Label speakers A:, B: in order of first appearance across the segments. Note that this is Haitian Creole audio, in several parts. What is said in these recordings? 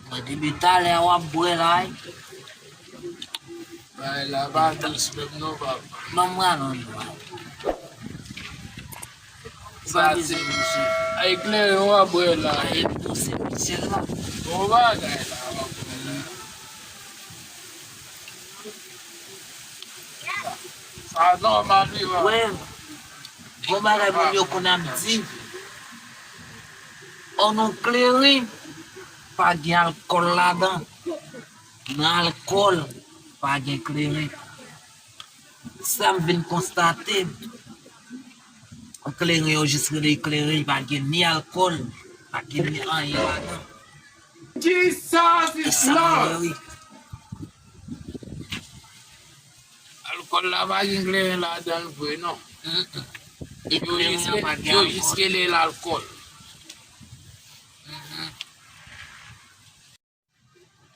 A: Mwen debita le wap bwe la.
B: La va douce même non va.
A: Maman non.
B: Ça c'est avec les rois bois là.
A: Aye douce Michel la.
B: On va gagner là. Ça normal lui va.
A: Ouais. Bon bagay moun yo konam di. On nou kleri. Pa gen alkol la dan. Nan alkol. Pa gen kleri. Sa m vin konstate. Kleri yo jiske de kleri. Pa gen ni alkol. Pa gen ni anye la dan.
B: Jesus
A: E
B: is
A: sa
B: Lord.
A: kleri.
B: Alcool la va ingler là dans le vrai non.
A: E kleri pa gen
B: Yo
A: alkol.
B: jusque l'alcool.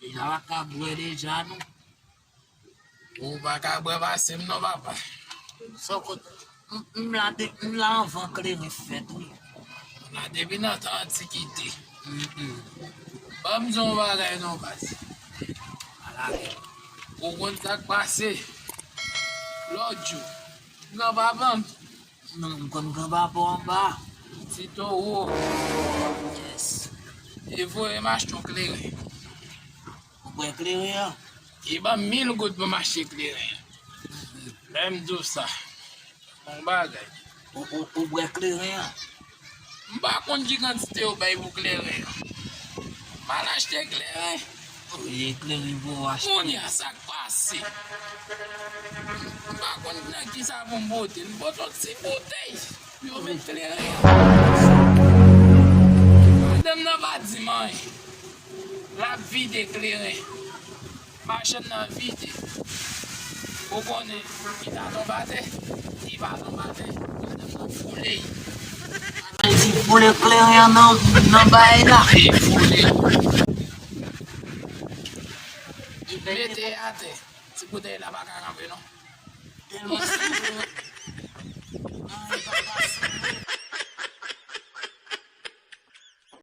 A: E la wak a bwe deja nou.
B: Ou va ka boire sim non va pas.
A: So kote. M la anvan kleri fet oui.
B: La depuis notre antiquité. Pas besoin va gagner non pas.
A: Ala gen.
B: Ou kon ça passé. L'autre jour. Non va vendre.
A: Non m kon gamba pou an ba.
B: Si to ou
A: Yes.
B: il faut m'acheter un clairin.
A: Ou bwe kleri ya.
B: Il va 1000 gouttes pour m'acheter clairin. Même tout ça. On bagay.
A: Ou bwe kleri ya.
B: M'pa kon di quantité ou bay pour clairin. Mal acheter clairin.
A: Ou kleri pou achete.
B: On y a ça passé. M'pa kon nan ki sa pour m'boter. M'bote si bouteille. Yo met clairin. Madame n'a pas dit man. La vie de clairin. Machine nan vide. Ou konnen, il a non batté. Il va non batté. Madame nan foulé.
A: Si pou le kleri ya nan bay la.
B: Il foulé. Mettez à terre. Si bouteille là, pas qu'à camper, non?
A: Telman